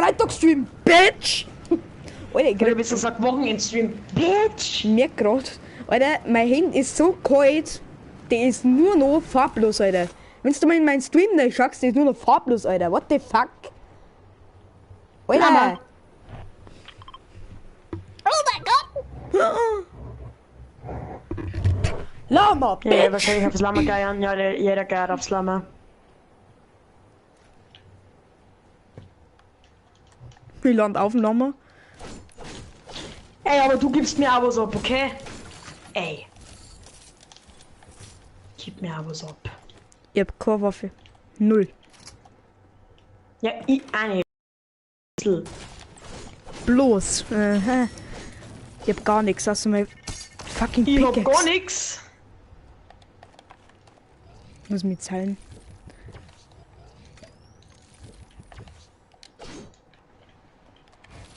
Freitagsstream, Bitch! Alter, Oder besser gesagt Wochenendstream, Bitch! ich merk grad, Alter, mein Handy ist so kalt, der ist nur noch farblos, Alter. Wenn du mal in meinen Stream da schaust, der ist nur noch farblos, Alter. What the fuck? Alter! Lama. Oh mein Gott! Lama, Bitch! Ja, wahrscheinlich aufs Lama geiern. Ja, jeder geiert aufs Lama. Ich land auf dem Lama. Ey, aber du gibst mir Abos ab, okay? Ey. Gib mir Abos ab. Ich hab keine Waffe. Null. Ja, ich eine. Bloß. Ich hab gar nichts, außer mein fucking Ich hab Pickaxe. gar nix. Muss mich zahlen.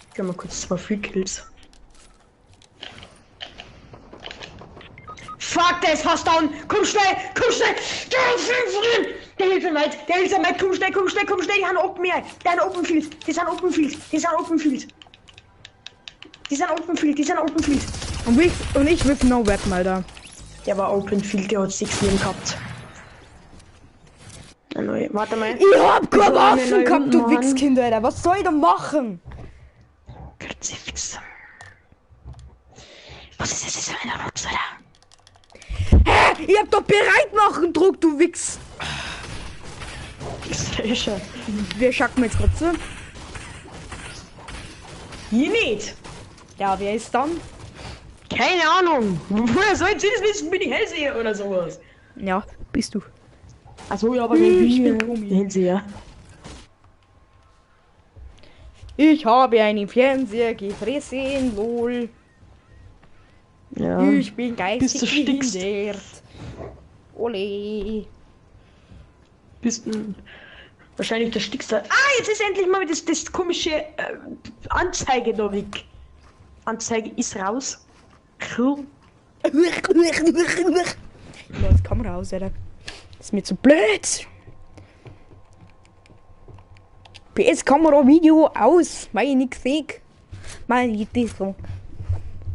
Ich geh mal kurz 2 Free Kills. Fuck, der ist fast down! Komm schnell! Komm schnell! Der Hilfsarmeit! Der Hilfsarmeit! Komm schnell! Komm schnell! Komm schnell! Die haben Open mehr! Die haben Open Field! Die sind Open Field! Die sind Open Field! Die sind Open Field! Die sind Open Field! Und ich wirf No Weapon, Alter. Der war Open Field, der hat 6 Leben gehabt. Warte mal. Ich hab keine eine Waffen neue gehabt, du Mann. Wichskind, Alter. Was soll ich da machen? Kruzifix. Was ist das für eine Rotz, Alter? Hä? Ich hab doch bereit machen, Druck, du Wichs. Sicher. Wer schackt mir jetzt grad zu? Hier nicht. Ja, wer ist dann? Keine Ahnung. Woher sollen Sie das wissen? Bin ich Hellseher oder sowas? Ja, bist du. Achso, ja, aber Ich bin Tommy. Hellseher. Ich habe einen Fernseher gefressen, lol. Ja. Ich bin Bis du geistig stickst. behindert. Ole. Bist ein wahrscheinlich der Stickste. Ah, jetzt ist endlich mal das komische Anzeige da weg. Anzeige ist raus. Cool. Jetzt komm raus, Alter. Das ist mir zu blöd. PS Kamera Video aus, weil ich nichts sehe. Weil ich das so.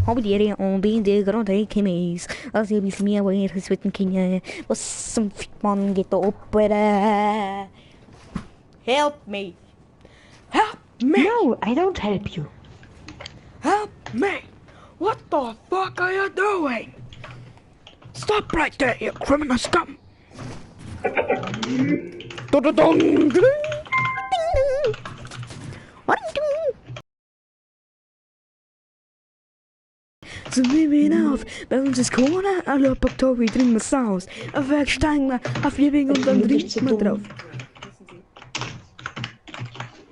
Habe die und bin der gerade gemäß. Also ich weiß mir, wo ich es wird kennen. Was zum Fickmann geht da ab, Alter. Help me. Help me. No, I don't help you. Help me. What the fuck are you doing? Stop right there, you criminal scum. Dun-dun-dun. So nehmen wir ihn auf. Bei uns ist Corona, alle Baktobi trinken wir Saus. Auf Werk steigen wir auf ihr Weg und dann riechen wir drauf.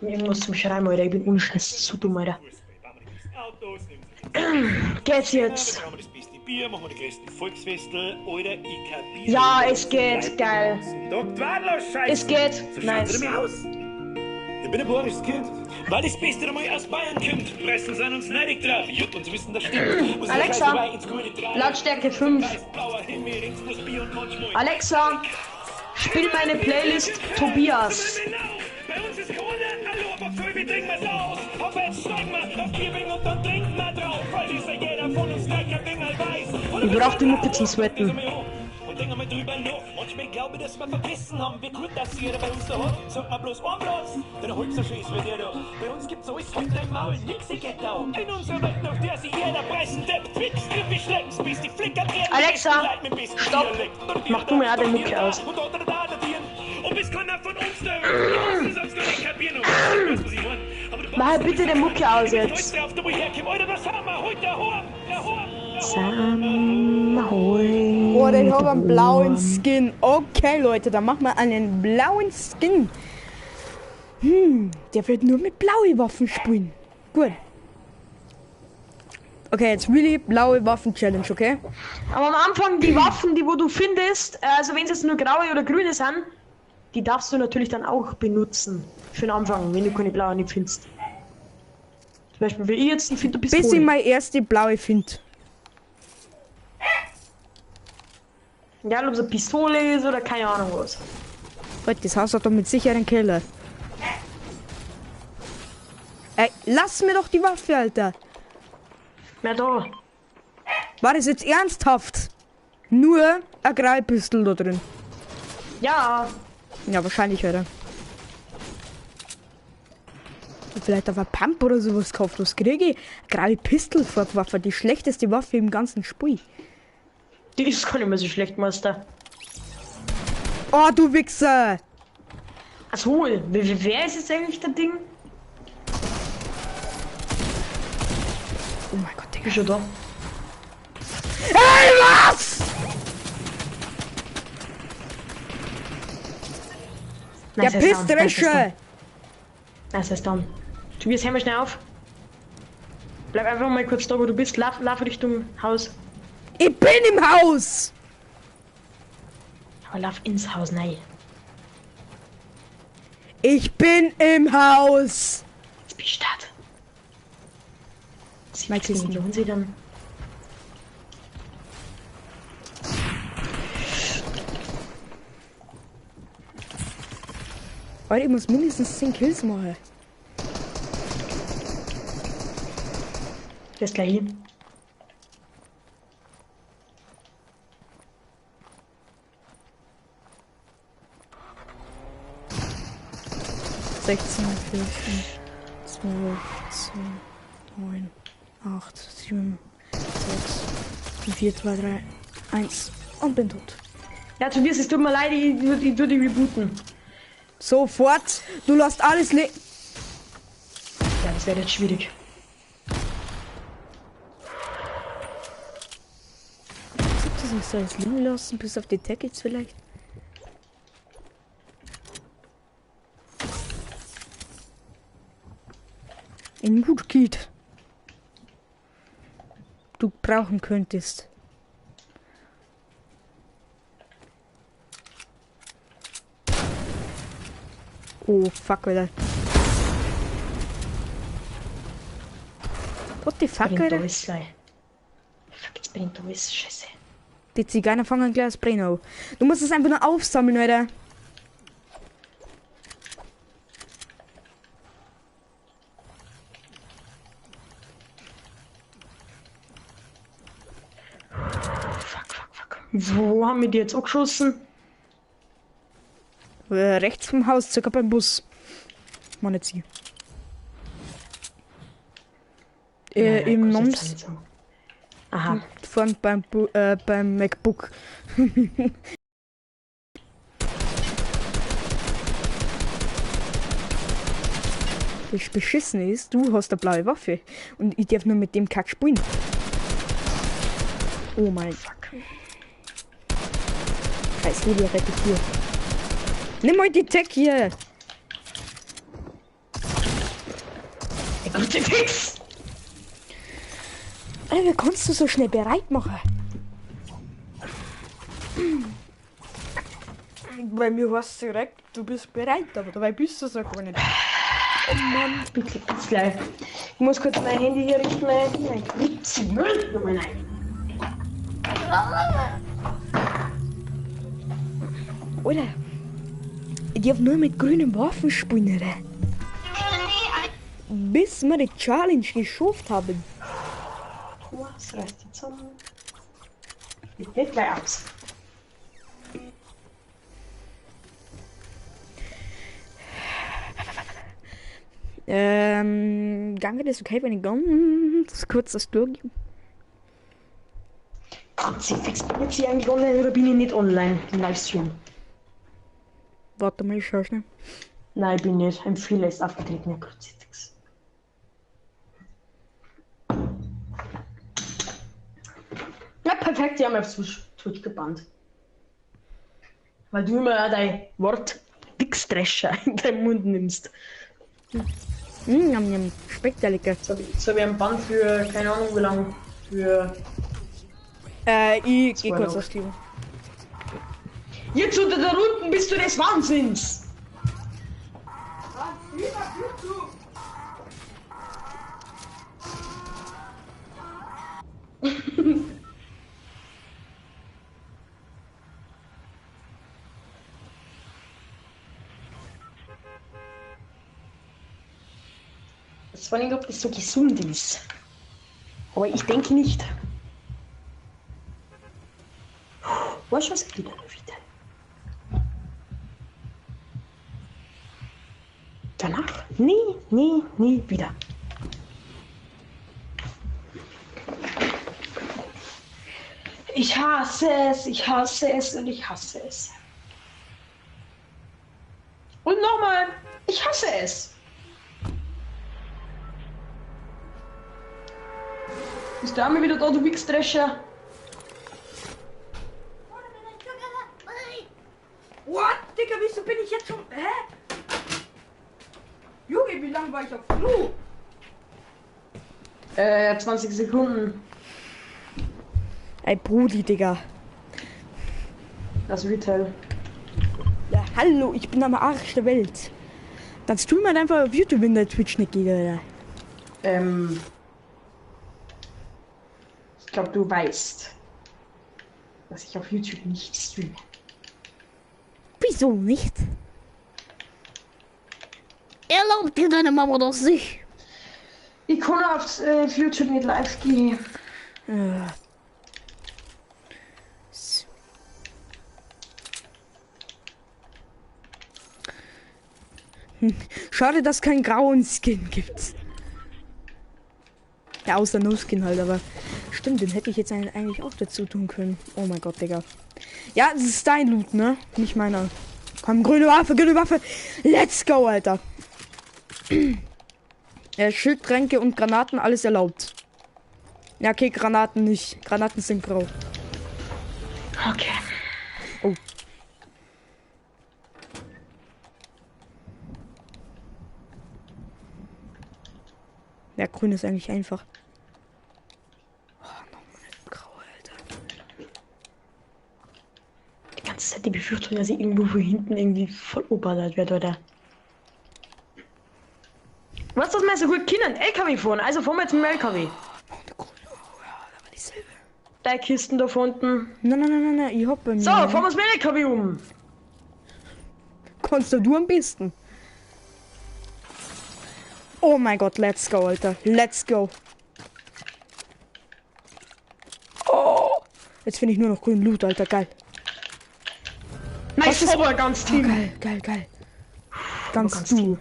Irgendwas zum Schreiben, Alter. Ich bin unscheiß zu dumm, Alter. Geht's jetzt? Bier, machen wir die größten Volksfestel, oder ich kapiere. Ja, es geht, geil. Es geht, So nice. schaut's mir aus. Ich bin ein bayerisches Kind. Weil das Beste einmal aus Bayern kommt. Pressen sind uns neidig drauf. Jut, und sie wissen, das stimmt. Muss Alexa, dabei ins grüne Treiben. Lautstärke 5. Blauer Himmel, links muss Bier und manchmal. Alexa, spiel meine Playlist Tobias. Bei uns ist Corona, hallo, aber voll, wir trinken wir's aus. Auf jetzt steigen wir auf Bierbing und dann trinken wir drauf. Weil dieser jeder von uns gleich ein Ding weiß. Ich brauch die Mucke zum Sweaten. Und denken wir drüber nach. Manchmal glaube ich, dass wir vergessen haben, wie gut das jeder bei uns da hat. Sagt man bloß ein Platz, dann holt's so schön wie der da. Bei uns gibt's alles hinter dem Maul, nix geht da. In unserer Welt, auf der sich jeder preisen deppt. Twix, Griffi, Schleckens, bis die Flicker drehen. Alexa, stopp. Mach du mir auch die Mucke aus. Und bis keiner von uns da irgendwie sonst gar nicht kapieren. Weißt du, was ich mein? Aber du Mach bitte die Mucke aus jetzt. weißt, auf der wo ich herkomme. Alter, was haben wir heute? Der Horn, der Horn, der Horn. Summerhoi. Oh, den haben wir einen blauen Skin. Okay, Leute, dann machen wir einen blauen Skin. Der wird nur mit blauen Waffen spielen. Gut. Okay, jetzt really blaue Waffen-Challenge, okay? Aber am Anfang die Waffen, die wo du findest, also wenn es jetzt nur graue oder grüne sind, die darfst du natürlich dann auch benutzen. Für den Anfang, wenn du keine blauen nicht findest. Zum Beispiel wie ich jetzt, ich finde du bist Bis ich meine erste blaue finde. egal ob es eine Pistole ist oder keine Ahnung was. Gott, das Haus hat doch mit Sicherheit einen Keller. Ey, lass mir doch die Waffe, Alter. Wer da? War das jetzt ernsthaft? Nur ein Greifpistol da drin. Ja. Ja, wahrscheinlich, Alter. Vielleicht auf ein Pump oder sowas gekauft. Was kriege ich? Graue Pistolwaffe, die schlechteste Waffe im ganzen Spiel. Die ist gar nicht mehr so schlecht, Meister. Oh, du Wichser! Achso, wer ist jetzt eigentlich der Ding? Oh mein Gott, Digga. Ist schon da. Hey, was? Der Pistresche! Nice, ist down. Tobias, hör mal schnell auf. Bleib einfach mal kurz da, wo du bist. Lauf Richtung Haus. Ich bin im Haus! Aber lauf ins Haus, nein. Ich bin im Haus! Jetzt bist du da. Sie Mein Kisten. lohnen sie dann. Alter, ich muss mindestens 10 Kills machen. Der ist gleich hin. Sechzehn, 14, 12, 10, 9, 8, 7, 6, 4, 2, 3, 1 und bin tot. Ja, Tobias, es tut mir leid, ich würde die rebooten. Sofort! Du lässt alles Ja, das wäre jetzt schwierig. Das nicht so alles liegen lassen, bis auf die Tickets vielleicht. Ein Mutkit. Du brauchen könntest. Oh, fuck, Alter. What the fuck, Bringt Alter? alles gleich. Fuck, jetzt bringt alles Scheiße. Die Zigeiner fangen gleich das Brenno. Du musst es einfach nur aufsammeln, Alter. Fuck. Wo haben wir die jetzt auch geschossen? Rechts vom Haus, circa beim Bus. Mann, jetzt hier. Nein, Im kannst du jetzt Noms. auch nicht sagen. Aha. Vorn beim MacBook. Das beschissen ist, du hast eine blaue Waffe und ich darf nur mit dem Kack spielen. Oh mein Fuck. Scheiß Heli rettet hier. Nimm mal die Tech hier. Der gute Fix! Alter, wie kannst du so schnell bereit machen? Bei mir warst du direkt, du bist bereit, aber dabei bist du so gar nicht. Oh Mann, bitte, bis gleich. Ich muss kurz mein Handy hier richten. Mein Müll. Nochmal rein. Alter, ich darf nur mit grünen Waffen spielen, Alter. Bis wir die Challenge geschafft haben. Thomas, reiß die zusammen. Geht nicht gleich aus. Gange das okay, wenn ich ganz kurz das durchgebe? Kruzifix, bin jetzt hier eigentlich online oder bin ich nicht online im Livestream? Warte mal, ich schau schnell. Nein, ich bin nicht. Ein Fehler ist aufgetreten, Herr Kruzifix. Ja, perfekt, die haben auf Twitch gebannt. Weil du immer dein Wort Dickstrescher in deinen Mund nimmst. Schmeckt ja lecker. So wie ein Bann für, keine Ahnung wie lang, für... Ich geh kurz aufs Klo. Jetzt unter der unten bist du des Wahnsinns! Das war nicht, ob das so gesund ist. Aber ich denke nicht. Was was wieder wieder? Danach? Nie wieder. Ich hasse es und ich hasse es. Und nochmal, ich hasse es. Ist der Arme wieder da, du Wichsdrescher? What? Digga, wieso bin ich jetzt schon... Hä? Junge, wie lange war ich auf Klo? 20 Sekunden. Ey, Brudi, Digga. Das Retail. Ja, hallo, ich bin am Arsch der Welt. Dann stream halt einfach auf YouTube, wenn der Twitch nicht geht, Alter. Ich glaube, du weißt, dass ich auf YouTube nicht streame. Wieso nicht? Erlaubt dir deine Mama doch sich. Ich kann auf YouTube nicht live gehen. Schade, dass es keinen grauen Skin gibt. Ja, außer No-Skin halt, aber stimmt, den hätte ich jetzt eigentlich auch dazu tun können. Oh mein Gott, Digga. Ja, das ist dein Loot, ne? Nicht meiner. Komm, grüne Waffe. Let's go, Alter. Schildtränke und Granaten, alles erlaubt. Ja, okay, Granaten nicht. Granaten sind grau. Okay. Oh. Ja, grün ist eigentlich einfach. Oh, nochmal grau, Alter. Die ganze Zeit die Befürchtung, dass ich irgendwo von hinten irgendwie voll oberdert werde, oder? Was das mal so gut können? LKW fahren, also fahren wir jetzt mit dem LKW. Oh, der grüne. Oh, ja, da war dieselbe. Drei Kisten da vorne. Nein, ich hab bei mir. So, fahren wir mit dem LKW um. Kannst du am besten. Oh mein Gott, let's go, Alter. Let's go. Oh. Jetzt finde ich nur noch grünen Loot, Alter. Geil. Nice, aber ganz Oh, Team. geil. Ganz ganz du. Team.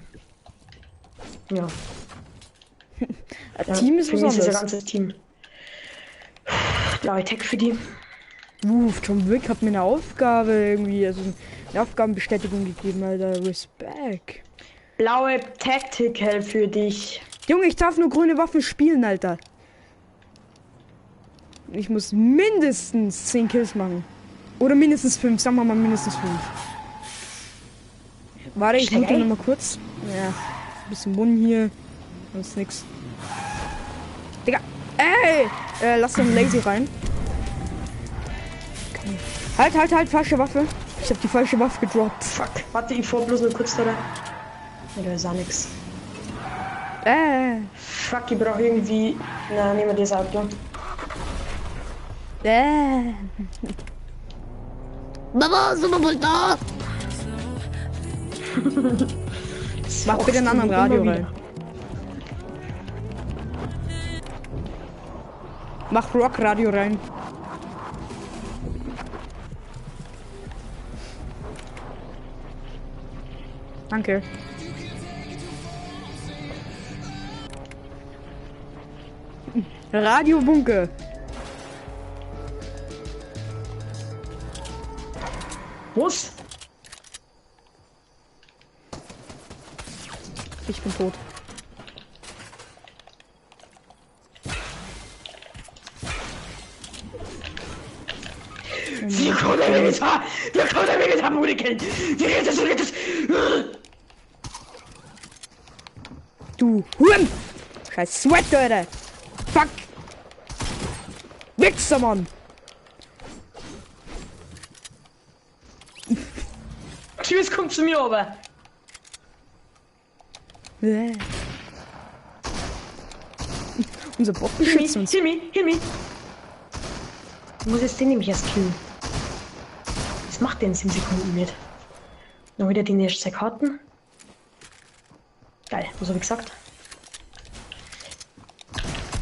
Ja. Team ist für mich ist das besonders. ganze Team. Blaue Tech für die. John Wick hat mir eine Aufgabe irgendwie, also eine Aufgabenbestätigung gegeben, Alter. Respekt. Blaue Tactical für dich. Junge, ich darf nur grüne Waffen spielen, Alter. Ich muss mindestens 10 Kills machen. Oder mindestens 5, sagen wir mal mindestens 5. Warte, ich loote noch mal kurz. Ja, ein bisschen Munnen hier. Sonst nix. Digga, ey! Lass doch einen Lazy rein. Okay. Halt, falsche Waffe. Ich hab die falsche Waffe gedroppt. Fuck. Warte, ich fahr bloß nur kurz da. Ja, da ist auch nix. Fuck, ich brauche irgendwie... Na, nehmen wir das Auto. Mama, sind wir wohl da? Mach bitte einen anderen Radio rein. Mach Rock-Radio rein. Danke. Radio Bunker. Was? Ich bin tot. Wie kommt der Vegetar? Wie kommt der Vegetar, Mudikel? Wie geht das? Du Huren! Scheiß Sweat, Leute! Fuck! Wichser, Mann! Tschüss, kommt zu mir, aber. Unser Bot beschützt uns. Heal me. Ich muss jetzt den nämlich erst killen. Was macht der in 7 Sekunden mit? Noch wieder die nächste Karten. Geil, was habe ich gesagt?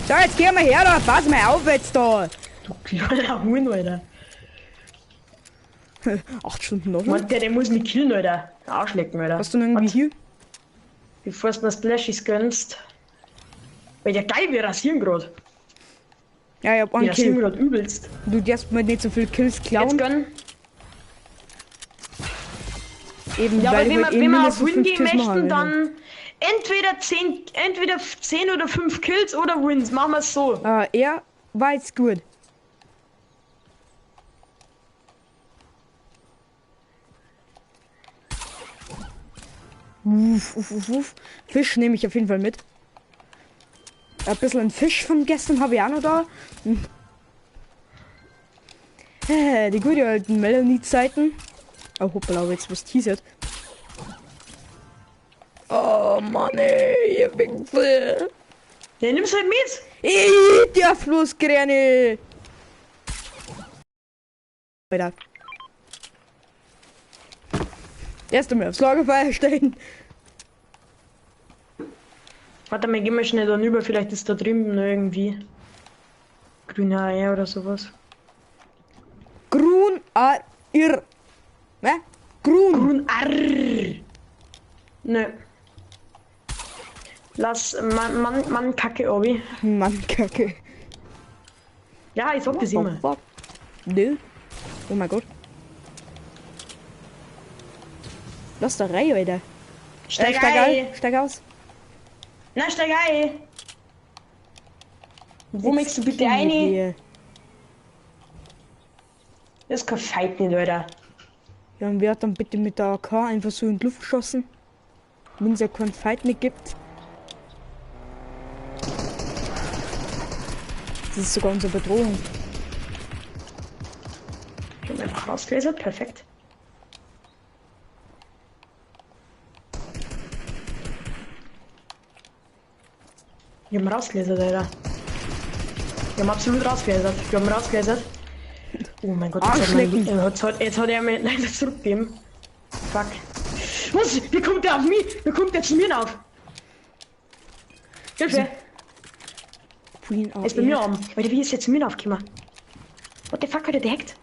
So, jetzt geh mal her, da pass mal auf jetzt da. Du kleiner Huhn, Alter. 8 Stunden noch. Meint der muss mich killen, Alter. Arschlecken, Alter. Hast du noch irgendwie hier? Bevor du das Splashies gönnst. Weil der geil, wir rasieren grad. Ja, ich hab Wir einen rasieren Kill. grad übelst. Du darfst mir nicht so viel Kills Jetzt klauen. gönn. Eben, Ja, aber weil ich wenn halt wir, eben wenn wir auf mindestens Win 5 gehen Kills machen möchten, will. dann entweder 10 oder 5 Kills oder Wins. Machen wir es so. Er war jetzt gut. Uff. Fisch nehme ich auf jeden Fall mit. Ein bisschen Fisch von gestern habe ich auch noch da. Die gute alten Melanie-Zeiten. Oh, hoppala, jetzt was teasert. Oh Mann, ey, ihr Wichse. Ja, nimm's halt mit. Der Flusskräne. Weiter. Erst einmal aufs Lagerfeuer stellen. Warte mal, gehen wir schnell da rüber. Vielleicht ist da drüben noch irgendwie grüne Eier oder sowas. Grun ir. Ne? Grun. Grün Arr. Nö. Lass Mann Kacke, Obi. Mann, Kacke. Ja, ich sag das immer. Nö. Oh mein Gott. Lass da rein, Alter. Steig Steig ein. aus. Steig aus. Na, steig ein. Wo möchtest du bitte rein? Hier. Das ist kein Fight nicht, Alter. Ja, und wer hat dann bitte mit der AK einfach so in die Luft geschossen? Wenn es ja keinen Fight mehr gibt. Das ist sogar unsere Bedrohung. Ich hab einfach rausgelesen, perfekt. Wir haben rausgelesen, Alter. Wir haben absolut rausgelesen. Wir haben rausgelesen. Oh mein Gott, Arschlecken. jetzt hat er mir leider zurückgegeben. Fuck. Was? Wie kommt der auf mich? Wie kommt der zu mir auf? Hilfe! Queen Er ist bei mir oben. Alter, wie ist jetzt zu mir aufgekommen? What the fuck hat er gehackt?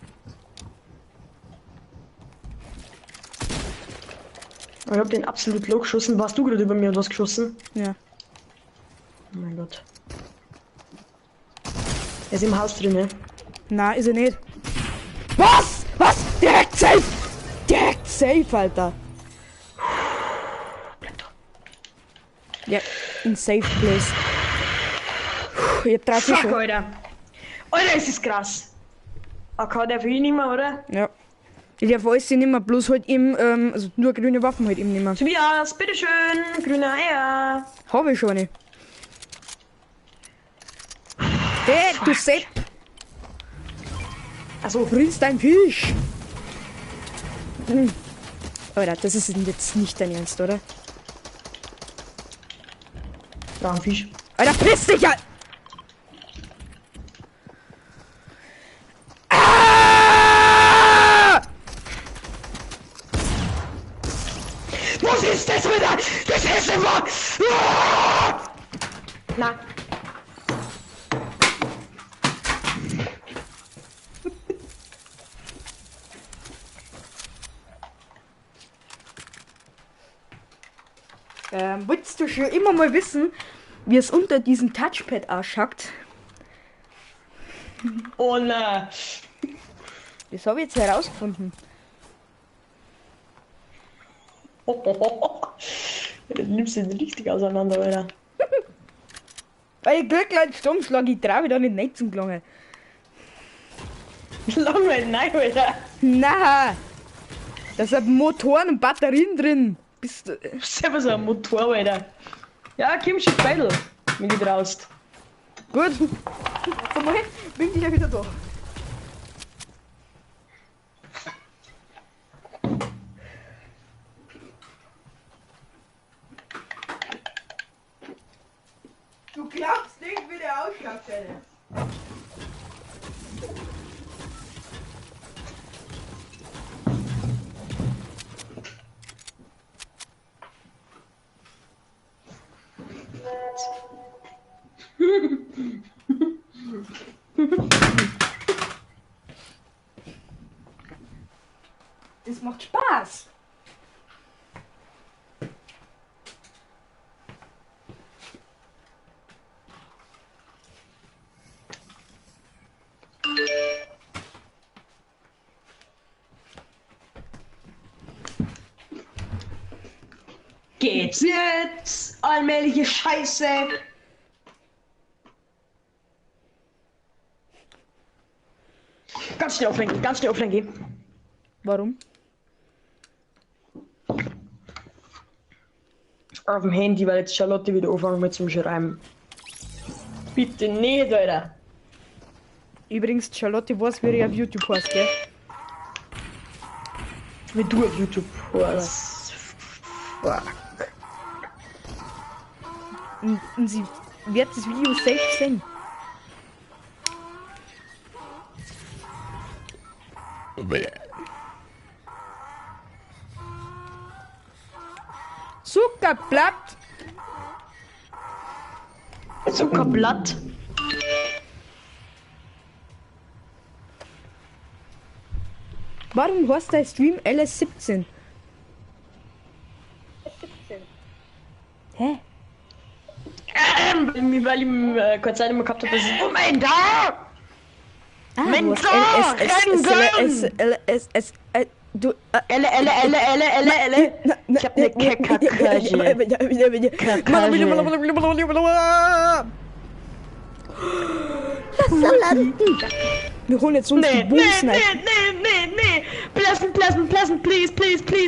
Ich hab den absolut low geschossen. Warst du gerade über mir und hast geschossen? Ja. Oh mein Gott. Er ist im Haus drin, ne? Na, ist er nicht. Was? Was? Der hackt safe! Der hackt safe, Alter. Bleib da. Ja, in safe place. Ich hab 3 Fuck, Fische. Alter. Alter, es ist krass. AK darf ich nicht mehr, oder? Ja. Ich darf alles nicht mehr, bloß halt eben, also nur grüne Waffen halt eben nicht mehr. Tobias, bitteschön. Grüne Eier. Hab ich schon nicht. Hey, du Sepp, Achso, bringst dein Fisch. Alter, das ist jetzt nicht dein Ernst, oder? ja, ein Fisch. Alter, piss dich, Alter! Ah! Was ist das wieder? Das ist immer. Na. Willst du schon immer mal wissen, wie es unter diesem Touchpad ausschaut? Oh ne. Das habe ich jetzt herausgefunden. Du nimmst den richtig auseinander, Alter. Weil ich Glücklein Stummschlag, ich traue da nicht zum Gelangen. Langweilig, nein, Alter. Na, da sind Motoren und Batterien drin. Bist du. Du bist selber so ein Motor, Alter. Ja, komm schon Beidel, wenn du traust. Gut. Komm mal hin, bin ich ja wieder da. Du glaubst nicht, wie der ausschaut, Alter. Geht's jetzt? Allmähliche Scheiße. Ganz schnell offline, ganz schnell offline gehen. Warum? Auf dem Handy, weil jetzt Charlotte wieder anfangen mit zum Schreiben. Bitte nicht, Alter. Übrigens, Charlotte weiß, wie ihr auf YouTube heißt, gell? Wie du auf YouTube hast. Fuck. Und sie wird das Video selbst sehen. Zuckerblatt. Zuckerblatt. Warum heißt der Stream LS17? Hä? Weil ich kurz Zeit immer gehabt habe, dass ich... Oh mein Gott! Ah, Mensch, du hast LS, du, Elle. Ich hab ne Kacke. Lass landen! Wir holen jetzt uns die Boomsniper. Nee. Pleasant, please,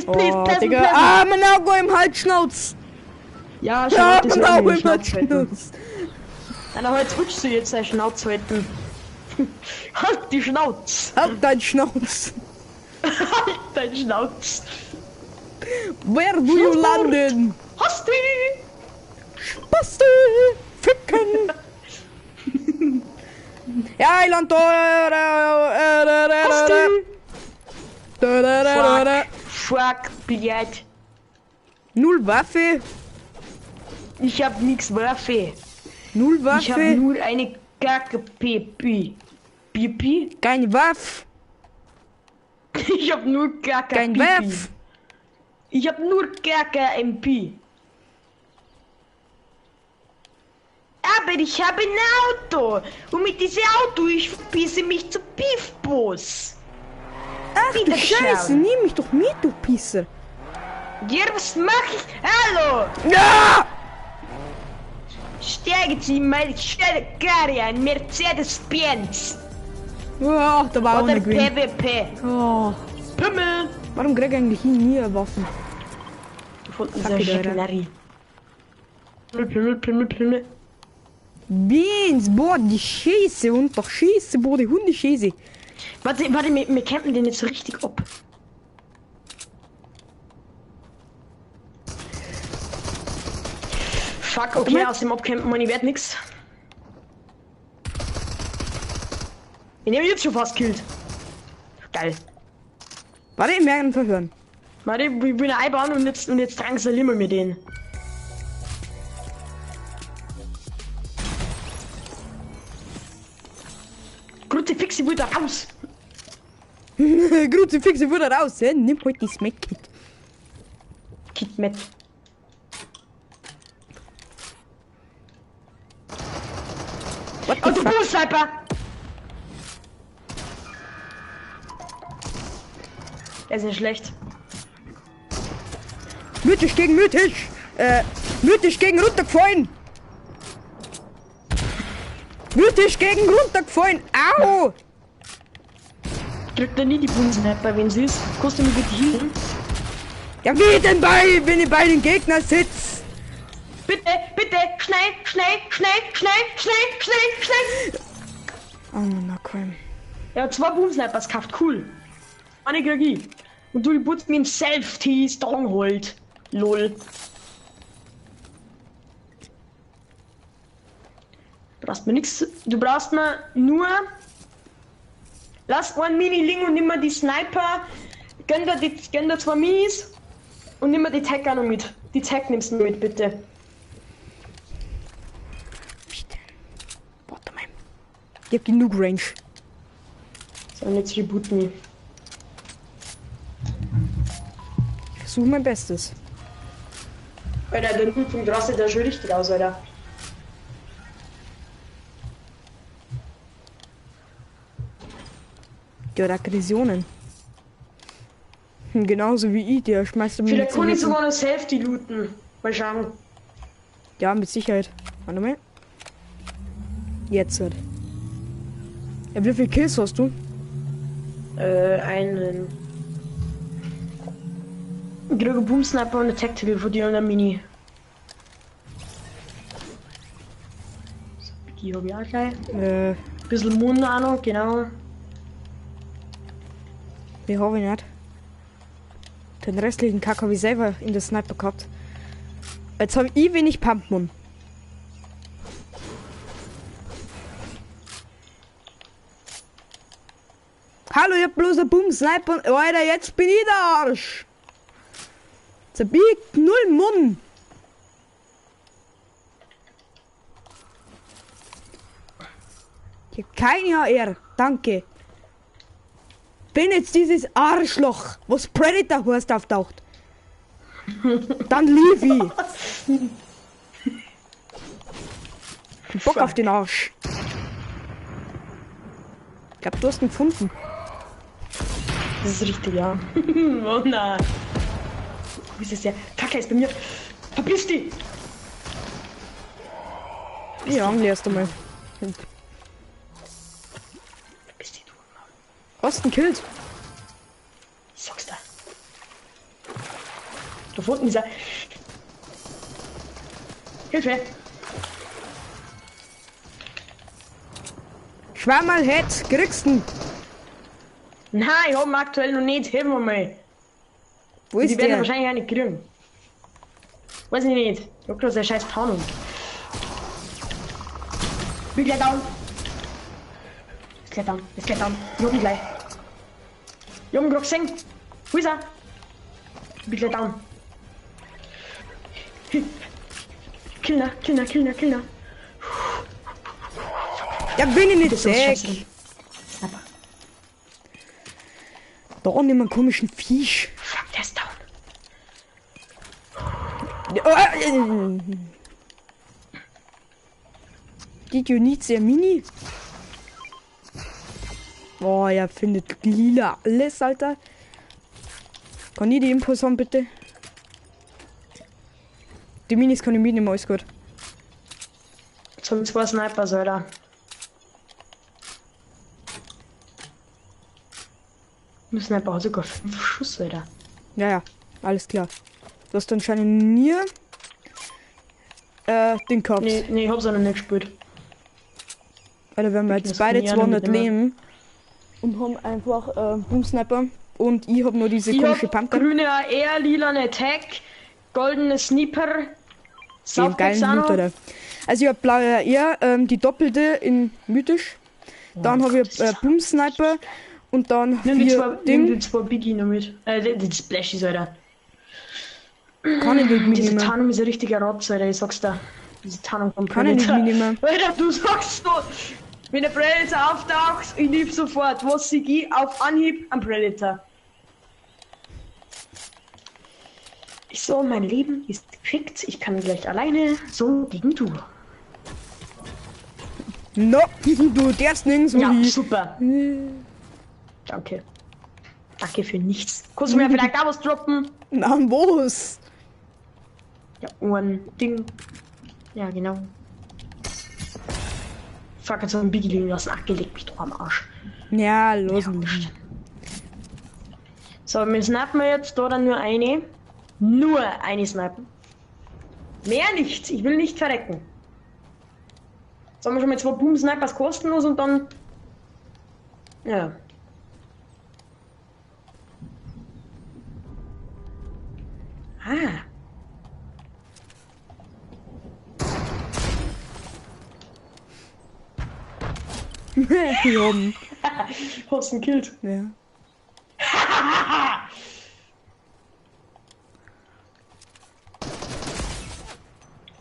Oh, pleasant. Digga. Ah, mein Auge im Halsschnauz! Ja, Ja, Charlotte, mein Auge im Schnauze halten. Halsschnauz! Na, heute rutschst du jetzt deine Schnauze halten. Halt die Schnauze. Halt dein Schnauz! Halt dein Schnauz. Where do you landen? Hast du? Basti! Ficken! Ja, ich land Hast da. du? Fuck, Billett. Null Waffe. Ich hab nix Waffe. Null Ich hab Waffe. nur eine Kacke Pipi. Pipi? Kein Waff. Ich hab nur Kacke Kein Pipi. Waff. Ich hab nur Kacke MP. Aber ich habe ein Auto. Und mit diesem Auto, ich verpisse mich zu Piefbus. Ach du Wieder Scheiße, schauen. nimm mich doch mit, du Pisser. Ja, was mach ich? Hallo! Ja! Steigen Sie in meine schnelle Karre ein, Mercedes-Benz. Oh, da war auch Oder eine Green. PvP. Oh, Pimmel. warum krieg ich eigentlich nie Waffen? Gefunden, Fuck so it, Alter. Schickelerei. Pimmel. Beans, boah, die Scheiße und doch Scheiße, boah, die Hundescheiße. Warte, wir campen den jetzt so richtig ab. Fuck, okay, Moment. aus dem Abcampen, Mann, ich werd nix. Ich nehme jetzt schon fast killt. Geil. Warte, ich merke ihn verhören. Warte, ich will einbauen und jetzt drangsalieren wir mir den. Kruzifix, ich will da raus. Kruzifix, ich wurde raus, hä? Nimm heute die Smack-Kit. Kit mit. What the Oh, du fuck? Bullsniper! Der ist nicht schlecht. Mythisch gegen mythisch. Mythisch gegen runtergefallen. Mythisch gegen runtergefallen. Au! Drückt er nie die Bullsniper, wenn sie ist. Kostet mir bitte hin. Ja, wie denn wenn ich bei den Gegner sitz? Bitte, schnell! Oh, na komm. Er hat 2 Boomsnipers gekauft, cool. Eine Energie. Und du putzt mir ein Self-T Stronghold. Lol. Du brauchst mir nichts. Du brauchst mir nur. Lass einen Mini-Ling und nimm mal die Sniper. Gönn dir 2 Minis. Und nimm mal die Tech auch noch mit. Die Tech nimmst du mit, bitte. Warte mal. Ich hab genug Range. So, und jetzt reboot me. Ich versuche mein Bestes. Alter, der 0.3 rastet da schon richtig aus, Alter. Der hat Aggressionen. Genauso wie ich, der schmeißt mir Vielleicht kann ich sogar noch Safety looten. Mal schauen. Ja, mit Sicherheit. Warte mal. Jetzt halt. Ja, wie viele Kills hast du? Einen. Ich kriege einen Boom-Sniper und eine Tactical von dir und eine Mini. So, die habe ich auch gleich. Bisschen Mund auch noch, genau. Die habe ich nicht. Den restlichen Kack habe ich selber in der Sniper gehabt. Jetzt habe ich wenig Pumpmund. Hallo, ihr habt bloß ein Boom-Sniper. Alter, jetzt bin ich der Arsch. Zerbiegt 0 Mund. Ich hab keine HR. Danke. Bin jetzt dieses Arschloch, was Predator heißt, auftaucht. Dann lief ich. Bock auf den Arsch. Ich glaub, du hast ihn gefunden. Das ist richtig, ja. Oh nein. Wie ist es der? Kacke ist bei mir. Verpiss dich! Ja, Angel erst einmal. Verpiss dich, du. Hast ihn killt. Ich sag's dir. Da unten ist er. Hilfe! Schwammerl Head, kriegst du. Nein, ich hab ihn aktuell noch nicht. Hilf mir mal. Wo Die ist werden der? wahrscheinlich auch nicht kriegen. Weiß ich nicht. Ich hab bloß eine scheiß Tarnung. Bin gleich down. Ist gleich down. Ist gleich down. Ich hab ihn gleich. Ich hab ihn gerade gesehen. Wo ist er? Bin gleich down. Killner, Killner, Killner, Killner. Ja, bin ich nicht Das ist scheiße. weg. Da an dem komischen Viech. Fuck, der ist down. Did you need their Mini? Oh, er findet lila alles, Alter. Kann ich die Infos haben, bitte? Die Minis kann ich mitnehmen, alles gut. Zum 2 Snipers, Alter. Der Sniper hat sogar 5 Schuss, Alter. Ja, ja, alles klar. Du hast anscheinend nie den gehabt. Nee, ich hab's auch noch nicht gespielt. Alter, wir haben jetzt Das beide kann ich auch noch 200 mitnehmen. Leben und haben einfach Boom Sniper und ich hab nur diese Ich komische hab Pumpgun. grüne AR, lilane Attack, goldene Sniper, Den Soundpacks geilen auch Loot, noch. Alter. Also ich hab blaue AR, die doppelte in mythisch. Dann habe ich Boom Sniper und dann Nimm die 2 Ding. Biggie noch mit. Die Splashies, Alter. Kann ich nicht Diese mitnehmen. Tarnung ist ein richtiger Rotz, Alter, ich sag's dir. Diese Tarnung vom Kann ich nicht Predator. mitnehmen. Alter, du sagst so, wenn der Predator auftaucht, ich nehm sofort, was sie ich auf Anhieb am Predator. Ich so, mein Leben ist geschickt, ich kann gleich alleine, so gegen du. No, du darfst nirgends Ja, wohin. super. Danke. Danke für nichts. Kannst du mir vielleicht auch was droppen? Na, was? Ja, ein Ding. Ja, genau. Fuck, jetzt hab ich einen Biggie liegen lassen. Ach, gelegt mich doch am Arsch. Ja, los. So, wir snappen jetzt da dann nur eine. Nur eine snappen. Mehr nicht. Ich will nicht verrecken. Sollen wir schon mal 2 Boom-Snipers kostenlos und dann... Ja. Ah. Hier oben. Hast ihn killt. Ja.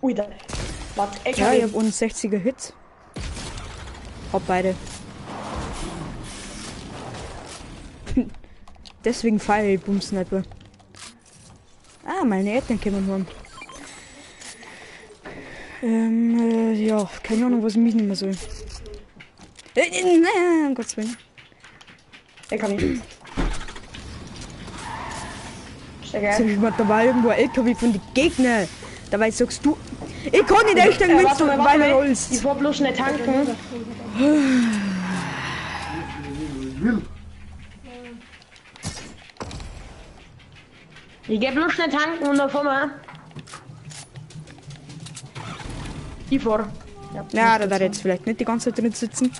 Ui, da. Warte, Ja, ich hab einen 60er Hit. Hab beide. Deswegen feiere ich Boom Sniper. Ah, meine Eltern kommen haben. Ja, keine Ahnung, was ich mitnehmen soll. Nein, um Gottes Willen. LKW. Sehr Jetzt geil. hab ich mal dabei irgendwo ein LKW von den Gegnern. Dabei sagst du, ich kann nicht echt den Münzen, weil er rollst. Ich fahr bloß nicht tanken. Ich geh bloß nicht tanken und dann fahren wir. Ich fahr. Ja, da darf jetzt vielleicht nicht die ganze Zeit drin sitzen.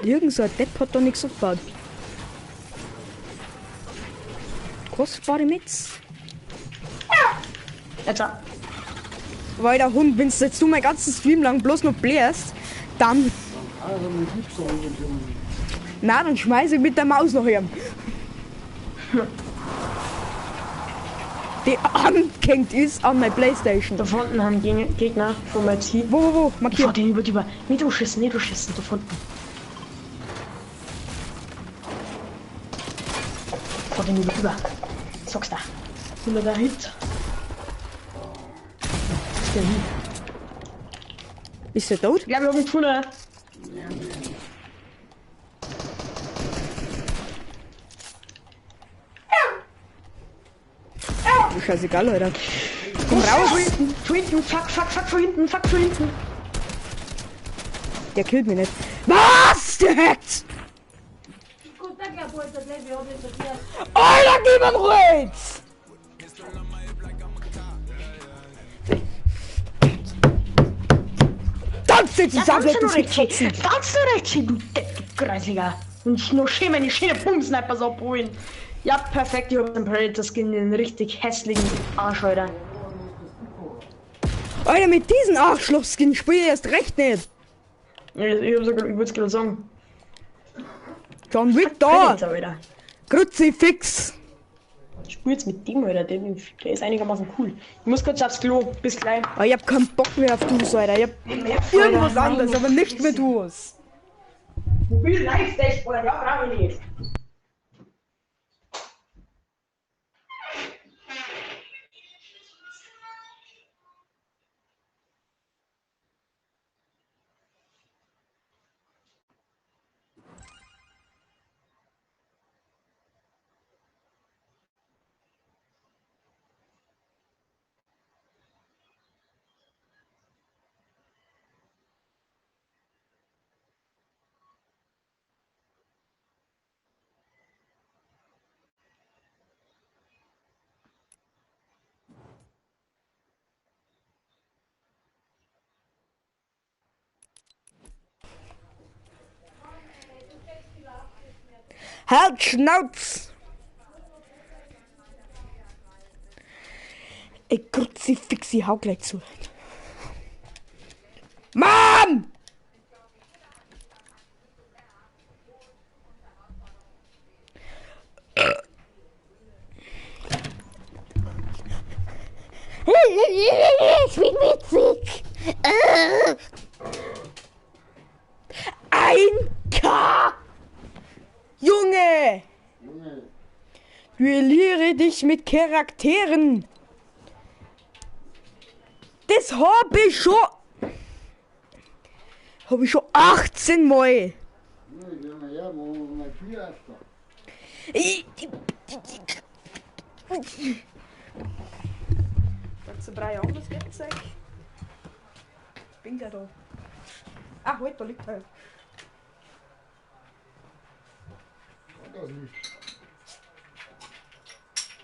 Irgend so ein Depp hat da nichts aufgebaut. Kostbare Metz. Jetzt. Weil der Hund, wenn jetzt du mein ganzes Stream lang bloß noch bläst, dann. Na, dann schmeiße ich mit der Maus noch her. Die angehängt ist an meine Playstation. Da vorne haben Gegner von meinem Ziel. Wo? Ich Markiert. fahr den über. Nicht durchschissen, da vorne. Fahr den über. Sag's da. 100er Hit. Ist der hin? Ist der tot? Ich glaube, wir haben ihn gefunden. Scheißegal, Alter. Komm raus! Von hinten, fuck, von hinten. Der killt mich nicht. Was? Der hackt! Alter, gib ihm Ruhe! Das ist Ja, die ganz recht, du Depp, du Kreisliger. Und ich nur schön meine schöne Bumsnipers abholen. Ja, perfekt, ich hab den Predator-Skin, den richtig hässlichen Arsch, Alter. Alter, mit diesen Arschloch-Skin spiele ich erst recht nicht. Ich würde es gerade sagen. John Wick da! Predator, Alter. Kruzifix! Ich spiel jetzt mit dem, Alter, der ist einigermaßen cool. Ich muss kurz aufs Klo, bis gleich. Aber ich hab keinen Bock mehr auf Duos, Alter. Ich hab irgendwas anderes, aber nicht mehr Duos. Mobil Live-Dashboard, ja, brauche ich nicht. Halt Schnauz! Ey, Kruzifix, ich hau gleich zu. Mann! Ich bin witzig. 1K! Junge! Duelliere dich mit Charakteren. Das habe ich schon. 18 Mal. Kannst du Brei auch das Werkzeug? Bin ja da. Ach, heute liegt er. Das nicht.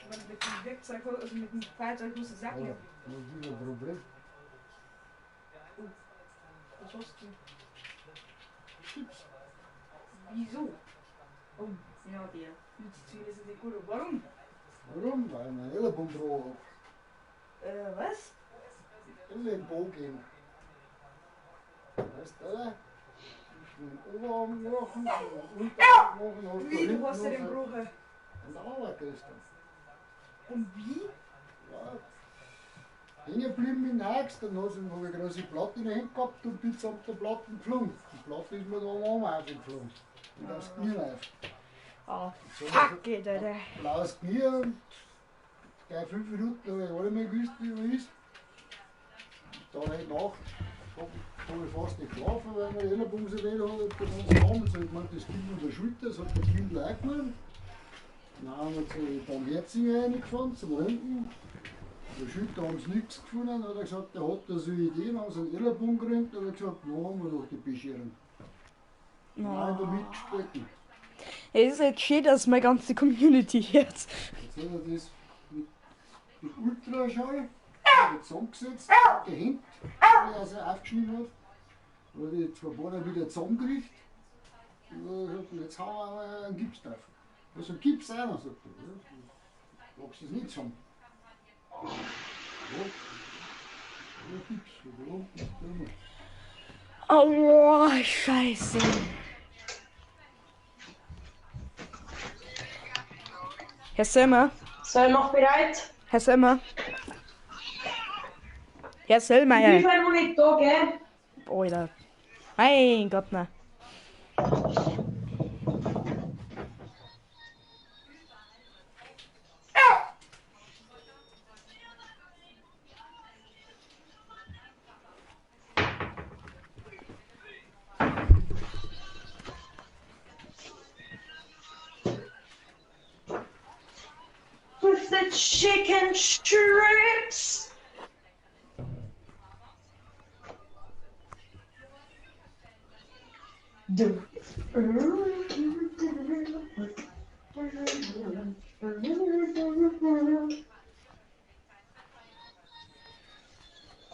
Wenn du mit dem Werkzeug, also mit dem Feuerzeug musst du sagen. Ja, das ist ein Problem. Was hast du? Chips. Wieso? Oh, ja, der. Fühlt sich zumindest nicht gut. Warum? Warum? Weil mein Ellenbogen Was? Ellenbogen. Weißt du, oder? Den Oberarm machen, den Unterarm machen, Wie, du hast ja den Bruch. Und auch gestern. Und wie? Ja. Hängen geblieben in den Hax, dann habe ich gerade die Platte in der Hand gehabt und bin auf der Platte geflogen. Die Platte ist mir da am Arm aufgeflogen. Und aufs Knie rauf. Ah, So, fuck it, Alter. blaues Knie und gleich 5 Minuten habe ich alle mal gewusst, wie man ist. Da heute Nacht habe ich fast nicht geschlafen, weil meine Ellenbogen so weh hat. Dann haben sie abends halt, das Kind an der Schulter, das hat der Kind leid gemacht. Nein, dann Herzinger reingefahren, zum Röntgen. Der Schütter haben sie nichts gefunden, hat er gesagt, der hat da so Ideen, haben sie einen Ellenbogen gerönt, hat er gesagt, na haben wir doch die Bescherung. Nein, da mitgespielt. Es ist jetzt schön, dass meine ganze Community hört. Jetzt hat er das mit Ultraschall zusammengesetzt, gehängt, wie er es aufgeschnitten hat. Da hat die zwei Beine wieder zusammengerichtet. Und er sagt, jetzt hauen wir mal einen Gips drauf. Also Gips einer, sagt er. Ja, magst du das nicht zusammen? Ja. Ja, Gips. Ja, unten. Oh, Scheiße. Herr Selmer, Sei noch bereit? Herr Selmer. Herr Wie Sellmeier. viel noch nicht da, gell? Alter. Mein Gott, na. With the chicken strips.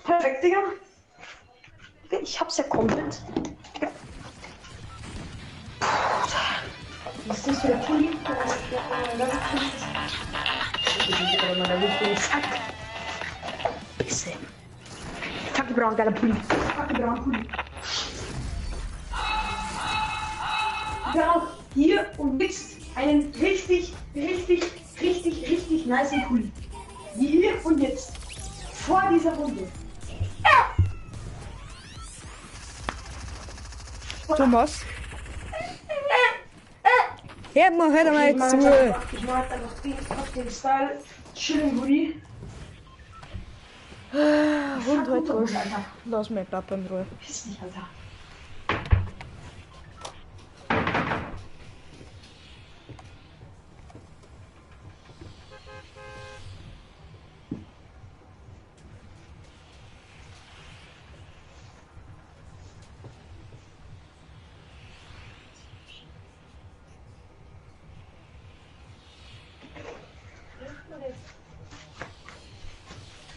Perfekt, Digga. Ich hab's ja komplett. Ja. Was ist das für ein Pulli? Pisse. Fuck, ich brauche einen geilen Pulli. Fuck, ich brauche einen Pulli. Ich brauche hier und jetzt einen richtig nicen Pulli. Hier und jetzt. Vor dieser Runde. Thomas. Hör mal, hör doch mal jetzt zu. Ich mag einfach den Style. Chilling Hoodie. Und heute Hose, Alter. lass mir Papa in Ruhe. Piss dich, Alter.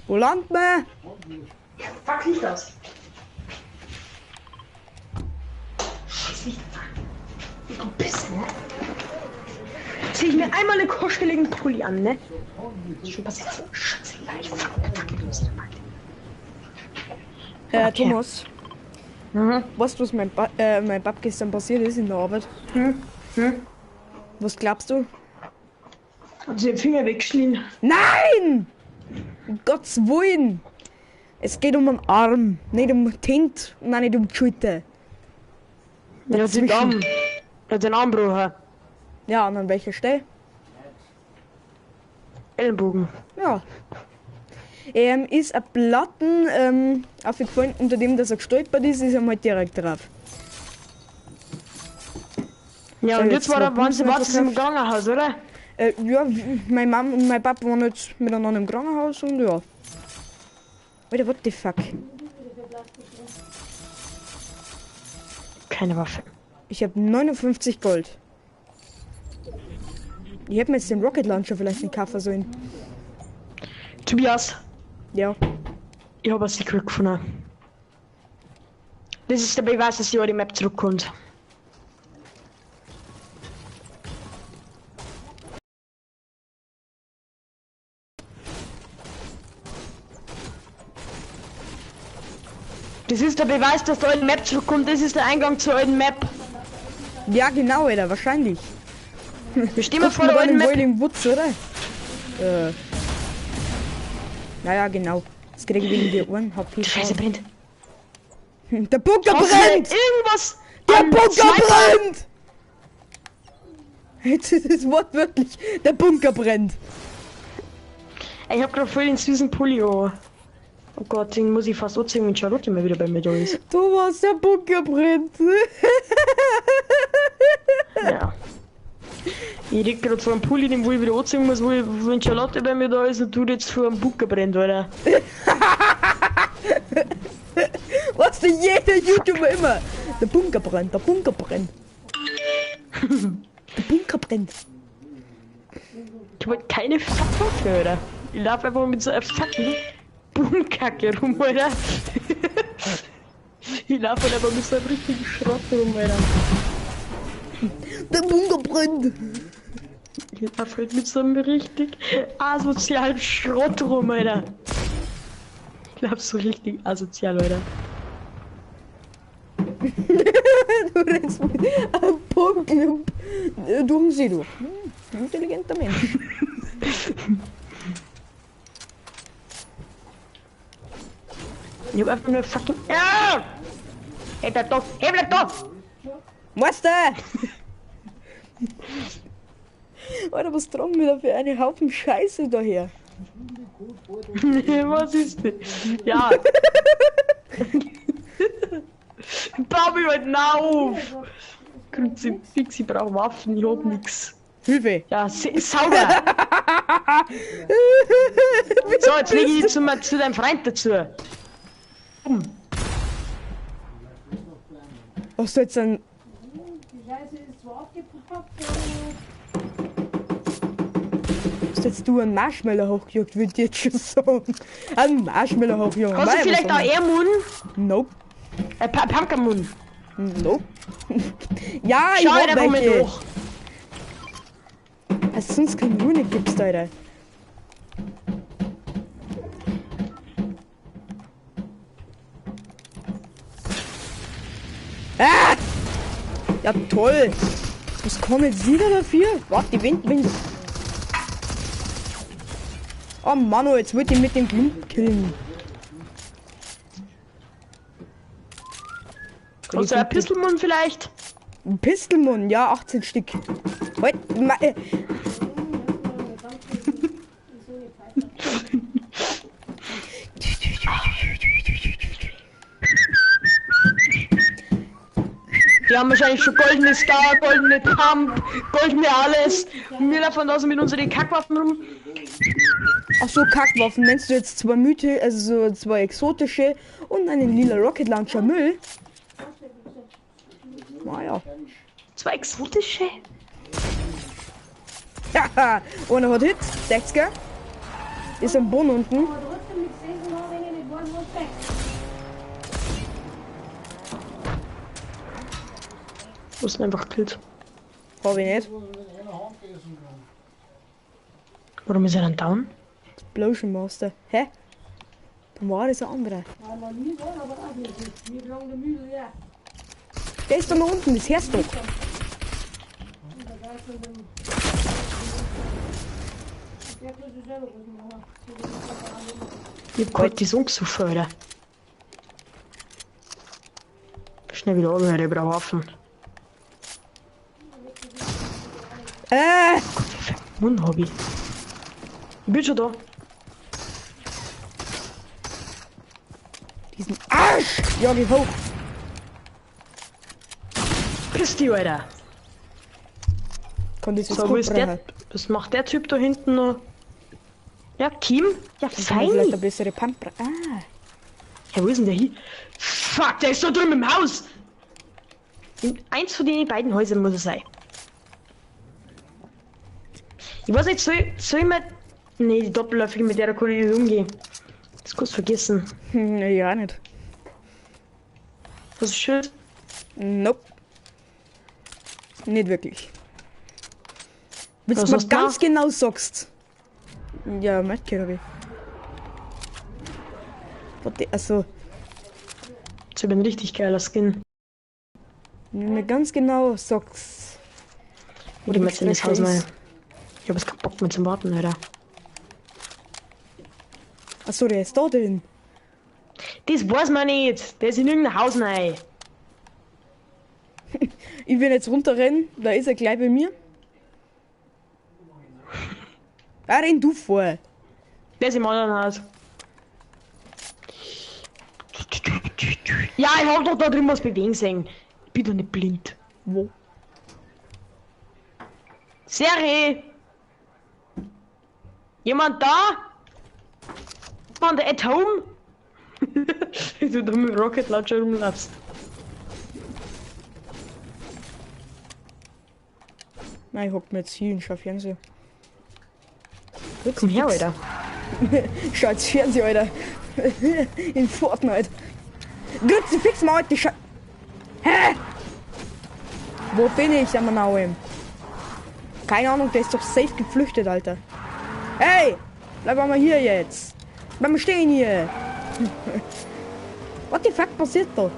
Wo landet man? Fuck, nicht das. Scheiß nicht. Ich komm pissen, ne? Zieh ich mir einmal einen kosteligen Pulli an, ne? Ist schon passiert so. Scheiße, gleich. Fuck, ich muss da mal. Thomas. Weißt du, was mein Pap gestern passiert ist in der Arbeit? Was glaubst du? Hat sie den Finger weggeschnitten? Nein! Um Gottes Willen! Es geht um den Arm, nicht um die Hände und auch nicht um die Schulter. Ja, den Arm. Ja, den Armbruch. Ja, und an welcher Stelle? Ellenbogen. Ja. Ist ein Platten aufgefallen, unter dem, dass er gestolpert ist ihm halt direkt drauf. Ja, So, und jetzt jetzt noch waren sie Blumen im Krankenhaus, oder? Ja, meine Mom und mein Papa waren jetzt miteinander im Krankenhaus und ja. Alter, what the fuck? Keine Waffe. Ich habe 59 Gold. Ich hätte mir jetzt den Rocket Launcher vielleicht nicht kaufen sollen. Tobias, Ja. ich habe ein Secret gefunden. Das ist der Beweis, dass die Map zurückkommt. Das ist der Beweis, dass die alte Map zurückkommt. Das ist der Eingang zur alten Map. Ja, genau, Alter, wahrscheinlich. Wir stehen mal Guck vor mal der da alten den Map. Boiling Woods, oder? Naja, genau. Das kriege ich wegen die Ohren. HP. Scheiße, brennt. Der Bunker Hast du brennt! irgendwas? Der am Bunker Sniper? brennt! Jetzt ist es wortwörtlich. Der Bunker brennt. Ich hab grad voll den süßen Pulli. Oh Gott, den muss ich fast anziehen, wenn Charlotte mal wieder bei mir da ist. Thomas, der Bunker brennt. Ja. Ich rede gerade vor einem Pulli, den wo ich wieder anziehen muss, wo wenn Charlotte bei mir da ist und du jetzt vor einem Bunker brennt, Alter. Was denn jeder YouTuber immer? Der Bunker brennt, der Bunker brennt. Der Bunker brennt. Ich hab halt keine Waffe, Alter. Ich lauf einfach mit so einer fucking Bunkerkacke rum, Alter. Ich lauf halt einfach mit so einem richtigen Schrott rum, Alter. Der Bunker brennt. Ich lauf halt mit so einem richtig asozialen Schrott rum, Alter. Ich lauf so richtig asozial, Alter. Du rennst mit einem Bunker durch den See durch. Intelligenter Mensch. Ich hab einfach nur fucking... Ja! Hey, bleib da! Hey, bleib da! Meister! Alter, was tragen wir da für einen Haufen Scheiße daher? Was ist das? Ja! Bau mich halt auf! Kruzifix, ich brauch Waffen, ich hab nix. Hilfe! Ja, sauber! So, jetzt leg ich zu deinem Freund dazu. Hast du jetzt einen... Hast jetzt du einen Marshmallow hochgejagt, würde ich jetzt schon sagen. Einen Marshmallow hochgejagt. Hast du vielleicht auch Ehrmund? Nope. Pumpkinmund? Nope. Ja, ich Schau hab da mal welche. durch. Also sonst kein Rune gibt's da, Alter. Ah! Ja toll! Was kommen jetzt wieder dafür? Warte, die Wind. Oh Mann, oh, jetzt wird die mit dem Klump killen. Hast du einen Pistolmund vielleicht? Ein Pistolmund, ja, 18 Stück. Halt, Die haben wahrscheinlich schon goldene Star, goldene Pump, goldene alles. Und wir laufen da so mit unseren Kackwaffen rum. Ach so, Kackwaffen. Nennst du jetzt zwei Mythe, also so zwei exotische und einen lila Rocket Launcher Müll? Naja. Zwei exotische? Haha, einer hat Hit, 60er. Ist am Boden unten. Du hast ihn einfach gekillt. Hab ich nicht. Warum ist er dann down? Explosion Master. Hä? Dann war das ein anderer. Der ist da mal unten, das hörst du. Ich hab kalt die Sonne gesucht, Alter. Schnell wieder oben, Alter, über Waffen. Mund hab ich. Ich bin schon da. Diesen Arsch! Ja, geh hoch. Piss dich, Alter. Kann das jetzt So, wo ist gut der? Was macht der Typ da hinten noch? Ja, Team? Ja, Fein. Vielleicht eine fein. bessere Pump. Ja, wo ist denn der hier? Fuck, der ist da drüben im Haus. In eins von den beiden Häusern muss er sein. Ich weiß nicht, soll ich mal... Nee, die Doppelläufige, mit der da kann ich nicht umgehen. Das kannst du vergessen. Ja, nicht. Was ist schön? Nope. Nicht wirklich. Willst Was du mal hast du ganz da? genau sagst? Ja, Medkit hab ich. Warte, also, Das ist ein richtig geiler Skin. wenn du mir ganz genau sagst. Oder ich jetzt in das Haus ist. rein. Ich hab jetzt keinen Bock mehr zum Warten, Alter. Achso, der ist da drin. Das weiß man nicht. Der ist in irgendein Haus rein. Ich will jetzt runterrennen, da ist er gleich bei mir. Ah, renn du vor. Der ist im anderen Haus. Ja, ich hab doch da drüben was bewegen sehen. Ich bin doch nicht blind. Wo? Serie! Jemand da? Jemand at home? Wie du da mit Rocket Launcher rumlaufst. Nein, ich hock mir jetzt hier und schau Fernseher. Komm her, Alter. Schau jetzt Fernseher, Alter. In Fortnite. Grüezi, fix mal die Sche... Hä? Wo bin ich, am Nauem? Keine Ahnung, der ist doch safe geflüchtet, Alter. Hey! Bleib mal hier jetzt. Bleib mal stehen hier. What the fuck passiert da?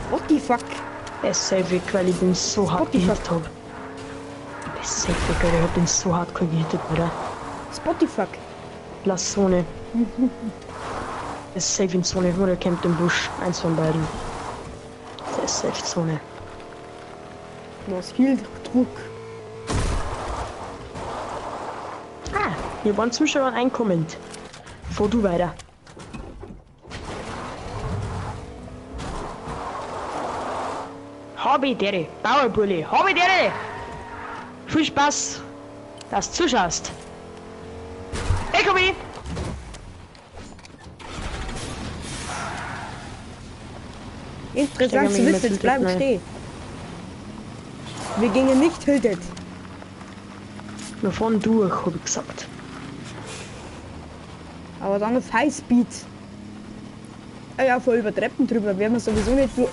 What the fuck? Der ist safe weg, weil ich den so hart gehittet hab. Der ist safe weg, Alter. Ich hab den so hart gehittet, Alter. Spotify. Lass Zone. Der ist safe in Zone oder campt im Busch. Eins von beiden. Der ist safe Zone. Was hielt Druck? Ah, hier waren Zuschauer einkommend. Fahr du weiter. Habidere, Bauerbulli, Habidere! Viel Spaß, dass du zuschaust. LKW! Interessant zu wissen, jetzt bleiben stehen. Wir gingen nicht hiltet. Wir fahren durch, hab ich gesagt. Aber dann auf Highspeed. Ja, voll über Treppen drüber werden wir sowieso nicht so.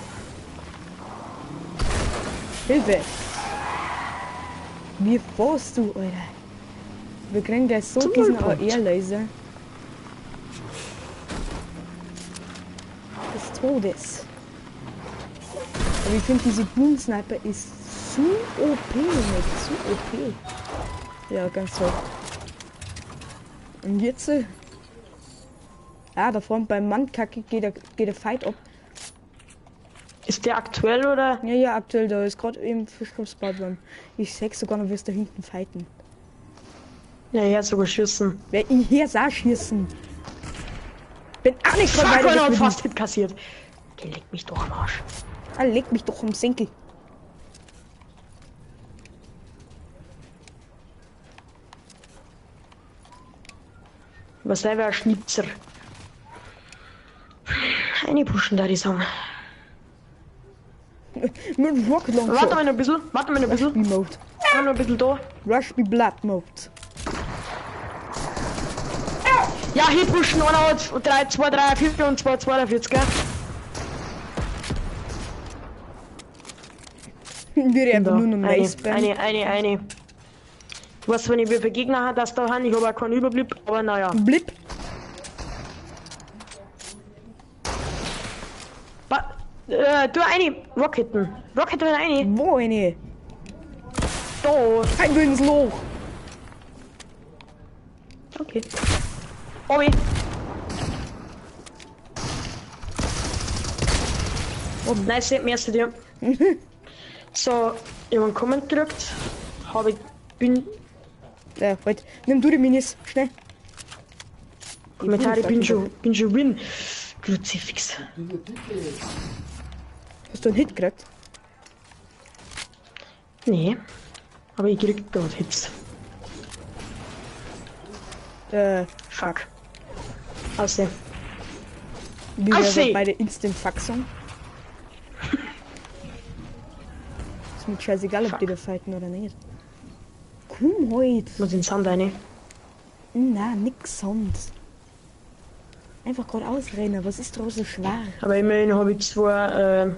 Hilfe! Wie fährst du, Alter? Wir kriegen gleich so diesen AR-Laser. Des Todes. Aber ich finde, diese Boom-Sniper ist zu OP, nicht zu OP. Ja, ganz toll. Und jetzt... da vorne beim Mannkacke geht der Fight ab. Ist der aktuell oder? Ja, aktuell, da ist gerade eben Fischkampfspot worden. Ich sag sogar noch, wirst da hinten fighten. Ja, er hat sogar schießen. Wer ich hier sah schießen. Bin auch nicht Fuck, weiter er hat mit fast Hit kassiert. Okay, leg mich doch am Arsch. leg mich doch am Senkel. Was sei wer Schnitzer? Eine pushen da die Song. Mit Rocket Launcher. Warte mal noch ein bisschen, warte mal noch ein bisschen. Rush Mode. Warte noch ein bisschen da. Rush be Blood Mode. Ja, hier pushen, einer hat 3, 2, 3, 4 und 2, 42, gell? Wir einfach Da, nur noch nice eine. Du weißt, wenn ich wie viele Gegner habe, dass da haben, ich habe auch keinen Überblick, aber naja. Blip. Du eine Rocketen. Rocket eine. Wo eine? Da. Ein ins Loch. Okay. Obi. Oh, nice, mehr zu dir. So, jemand Comment gedrückt. Habe ich bin. Halt. Nimm du die Minis. Schnell. Kommentare bin schon win. Kruzifix. Diese dicke, Hast du einen Hit gekriegt? Nee. Aber ich krieg dort Hits. Fuck. Aussehen. Wie Aussehen. wir beide Instant Faxung. Ist mir scheißegal, ob die da fighten oder nicht. Komm heute. Muss in den Sand rein. Na, nix sonst. Einfach gerade ausrennen, was ist draus so schwer? Aber immerhin habe ich 2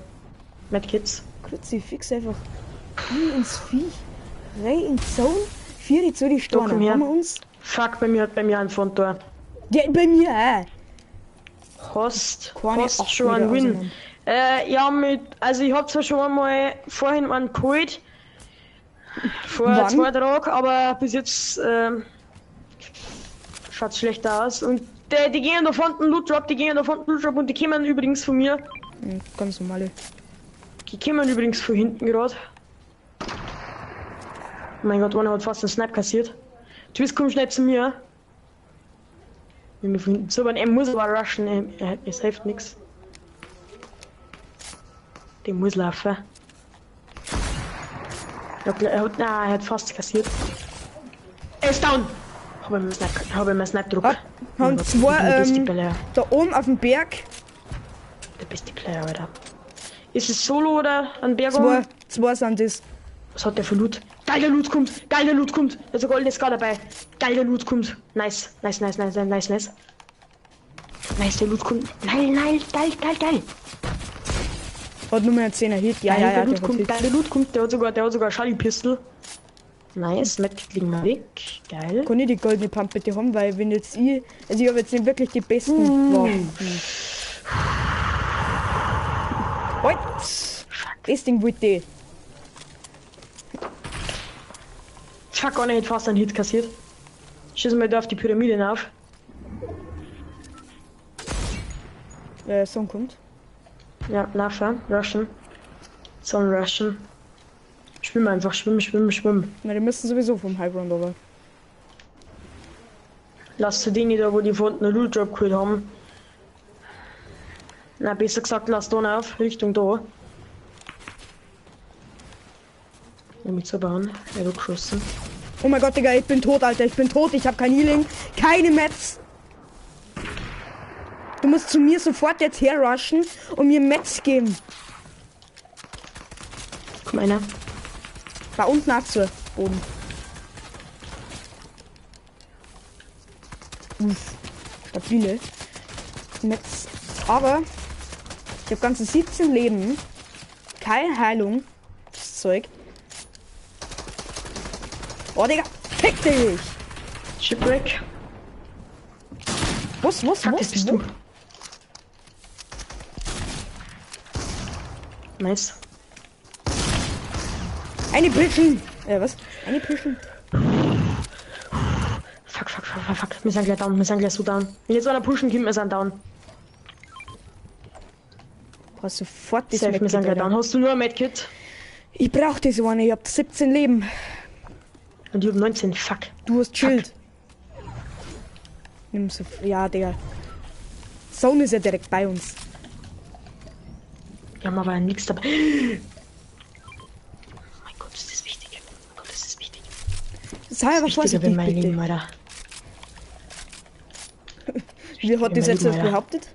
Medkits. Kruzifix einfach ins Viech, rein in die Zone, 4 zu die Storne. komm her. Haben wir uns? Fuck, bei mir hat ein Front da. Ja, bei mir auch. Hast Keine schon 8 einen Meter Win. Ja, also ich hab zwar schon einmal vorhin einen geholt. Vor Wann? 2 Tagen, aber bis jetzt schaut's schlechter aus. Und die gehen da von den Loot Drop, und die kommen übrigens von mir. Ganz normale. Die kommen übrigens von hinten gerade. Mein Gott, einer hat fast einen Snap kassiert. Twist, komm schnell zu mir. Wenn wir von hinten so, aber er muss aber rushen, es hilft nichts. Der muss laufen. Er hat fast kassiert. Er ist down! Habe ich mir Snap gedruckt. Haben zwei, da oben auf dem Berg. Der beste Player, Alter. Ist es Solo oder ein Berg? Zwei sind das. Was hat der für Loot? Geiler Loot kommt! Geiler Loot kommt! Da ist ein goldenes Scar dabei. Geiler Loot kommt. Nice. Nice, der Loot kommt. Geil. Hat nur mehr ein 10er Hit. Ja, der der Loot hat kommt. Hit. Geiler Loot kommt. Der hat sogar Charlie-Pistol. Nice, Medkit liegen wir weg. Geil. Kann ich die goldene Pump bitte haben, weil wenn jetzt ich... Also ich habe jetzt nicht wirklich die besten Waffen. Halt! Das Ding wollte ich. Fuck, einer hat fast einen Hit kassiert. Schießen wir da auf die Pyramide auf. Song kommt. Ja, nachfahren, rushen. Son rushen. Schwimmen einfach, schwimmen. Na, die müssen sowieso vom Highground aber. Lass zu denen da, wo die von unten einen Loot Drop geholt haben. Na, besser gesagt, lass da auf, Richtung da. Um mich zu bauen. Er wird geschossen. Oh mein Gott, Digga, ich bin tot, Alter. Ich bin tot. Ich habe kein Healing. Keine Mets. Du musst zu mir sofort jetzt herrushen und mir Mets geben. Komm, einer. Da unten hast du. Oben. Stabile. Mets. Aber ich habe ganze 17 Leben. Keine Heilung. Das Zeug. Oh, Digga. Fick dich. Shipwreck. Was? Fuck, das bist du. Nice. Eine Pilchen. Was? Eine Pilchen. Fuck. Wir sind gleich down. Wir sind gleich so down. Wenn jetzt einer pushen kommt, wir sind down. Brauchst sofort das Safe, wir sind gleich Medkit, down. Hast du nur ein Medkit? Ich brauch das eine. Ich hab 17 Leben. Und ich hab 19. Fuck. Du hast Schild. Nimm so. Ja, Digga. Zone ist ja direkt bei uns. Wir haben aber nichts dabei. Oh mein Gott, ist das wichtig. Sei aber vorsichtig, mein bitte. Leben, Alter. Wie hat das jetzt Leben, Alter. behauptet?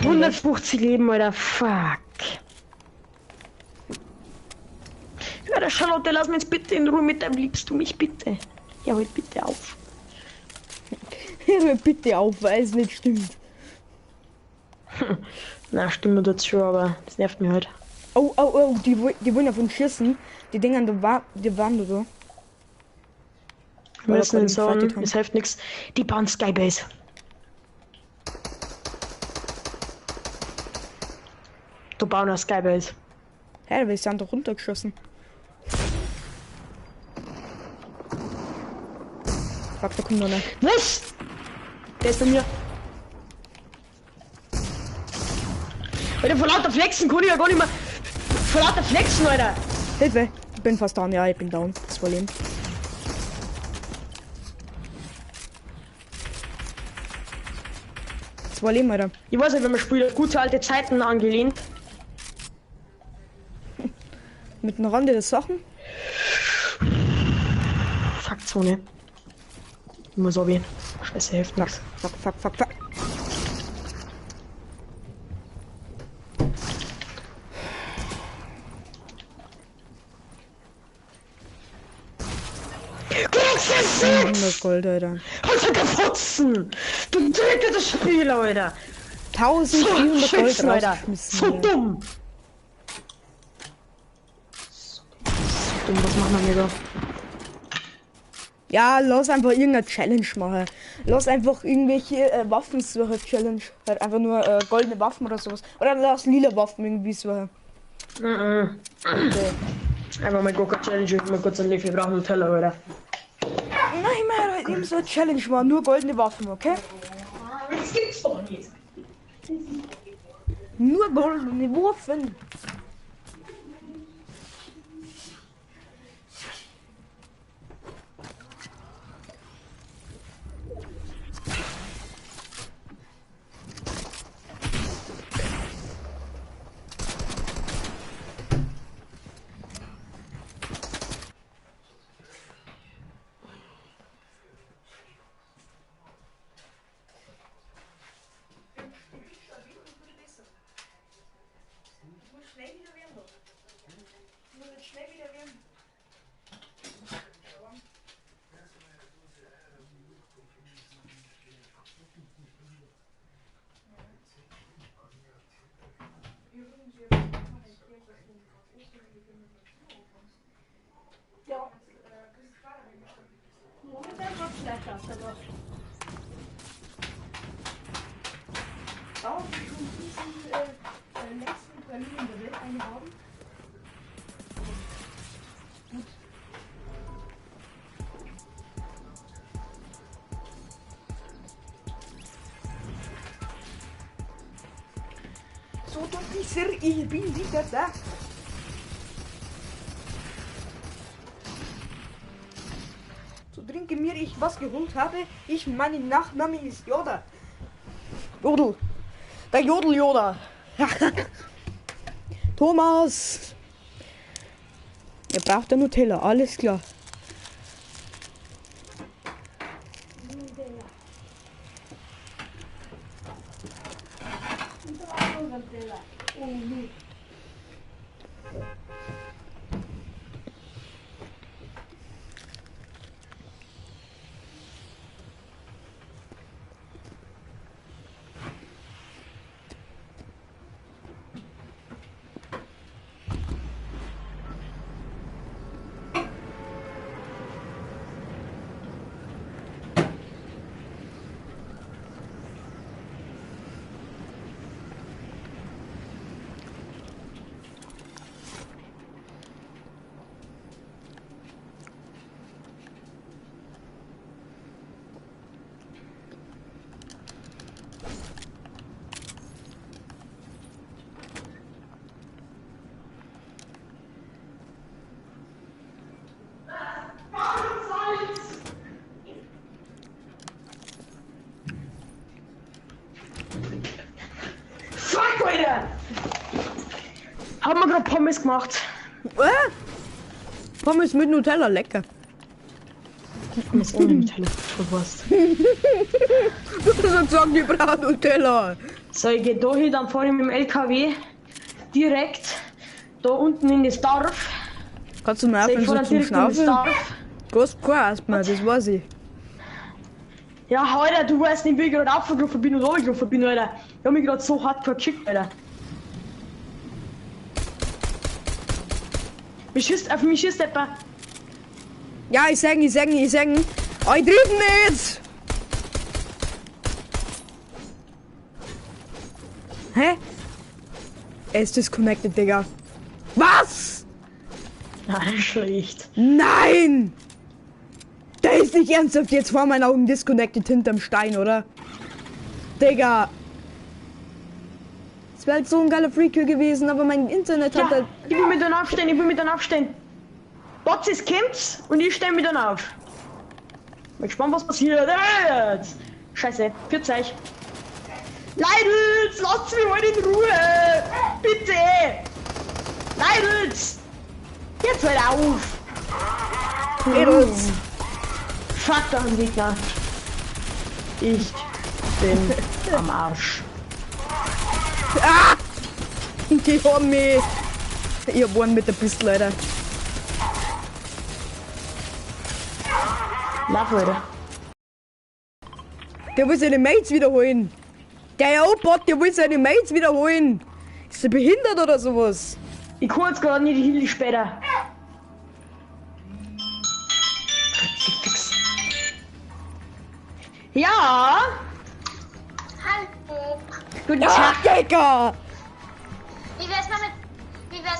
150 Leben, Alter. Fuck. Ja, der Charlotte, lass mich jetzt bitte in Ruhe mit deinem Liebst du mich bitte. Ja, halt bitte auf. Hör bitte auf, weil es nicht stimmt. Na, stimmt dazu schon, aber das nervt mich halt. Oh, die wollen auf uns schießen. Die Dinger, die waren da so. Wir müssen den Sohn, es hilft nichts. Die bauen Skybase. Du bauen eine Skybase. Hä, wir sind doch runtergeschossen. Fuck, da kommt noch einer. Was? Der ist bei mir. Alter, vor lauter Flexen kann ich ja gar nicht mehr. Vor lauter Flexen, Alter. Hilfe! Ich bin fast down, ja, ich bin down. Das war Leben. Das war Leben, Alter. Ich weiß nicht, wenn man spielt, gute alte Zeiten angelehnt. Mit einer Rande der Sachen. Fuck, Zone. Ich muss abi. Scheiße, hilft nix. Fuck. Kriegst du 100 Gold, Alter. Alter, gefutzen! Du tötest das Spiel, Alter! 1400 Gold Scheiße, Alter! rausgeschmissen. So Alter. dumm! Was machen wir da? Ja, lass einfach irgendeine Challenge machen. Lass einfach irgendwelche Waffensuche-Challenge. Halt einfach nur goldene Waffen oder sowas. Oder lass lila Waffen irgendwie suchen. Okay. Einfach mal Goka-Challenge, ich mal kurz ein Leaf, wir brauchen Nutella, Alter. Nein, mehr halt eben so eine Challenge machen. Nur goldene Waffen, okay? Das gibt's doch nicht! Nur goldene Waffen. Auch schon diesen letzten Pralinen der Welt eine haben. So, doch dieser, ich bin wieder da. So trinke mir ich was geholt habe. Mein Nachname ist Yoda. Jodel. Der Jodel Yoda. Thomas. Ihr braucht der Nutella, alles klar. Fuck, Alter! Haben wir gerade Pommes gemacht. Pommes mit Nutella, lecker. Pommes ohne Nutella, verwurst. Du hast gesagt, die brauchen Nutella. So, ich gehe da hin, dann fahre ich mit dem LKW direkt da unten in das Dorf. Kannst du mir So, ich einfach fahre so dann zum direkt in das Schnaufen? Dorf. Du hast kein Asthma, das weiß ich. Ja, Alter, du weißt nicht, wie ich gerade aufgelaufen bin und runtergelaufen bin, Alter. Ich hab mich gerade so hart gekickt, Alter. Auf mich schießt etwa. Ja, ich sag. Ich drüben nicht! Hä? Er ist disconnected, Digga. Was? Nein, schlecht. Nein! Der ist nicht ernsthaft jetzt vor meinen Augen disconnected hinterm Stein, oder? Digga. Das wäre halt so ein geiler Freakill gewesen, aber mein Internet hat Ja, halt... ich will mich dann aufstehen, Botzis kommt's und ich stell mich dann auf. Bin gespannt, was passiert. Scheiße, für euch. Leidels, lasst mich heute in Ruhe! Bitte! Leidels! Jetzt hört auf! Mädels. Fuck, da ein Gegner. Ich bin am Arsch. Ah! Die haben mich... Ihr waren mit der Pistole, Alter. Lauf, Leute. Der will seine Mates wiederholen. Der O-Bot, der will seine Mates wiederholen. Ist der behindert oder sowas? Ich kann jetzt gerade nicht, ich hielt später. Ja, Hallo. guten Ja, Tag. Digga! Wie wär's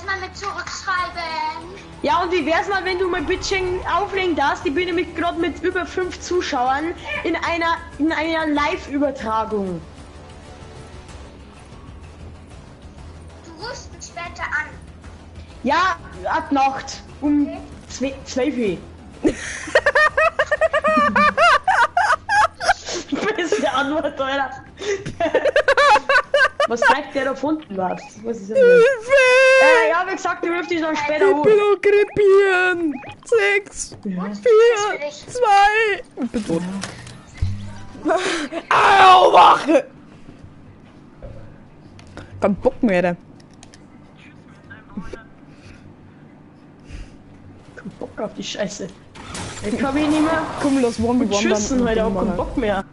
mal mit zurückschreiben? Ja, und wie wär's mal, wenn du mal ein bisschen auflegen darfst? Ich bin nämlich gerade mit über 5 Zuschauern in einer Live-Übertragung. Du rufst mich später an. Ja, ab Nacht um 12 Uhr. Beste Antwort, Alter. Was treibt der da von unten was? Was ist das? Hilfe! Ja, wie gesagt, du rufst dich dann später Ich hoch. bin auch krepieren. 6, 4, Was will ich? 2. Ich bin tot. Au, Wache! Kein Bock mehr, Alter. Kein Bock auf die Scheiße. Ich kann mich nicht mehr Komm, lass One mit Schüssen heute auch keinen Bock mehr.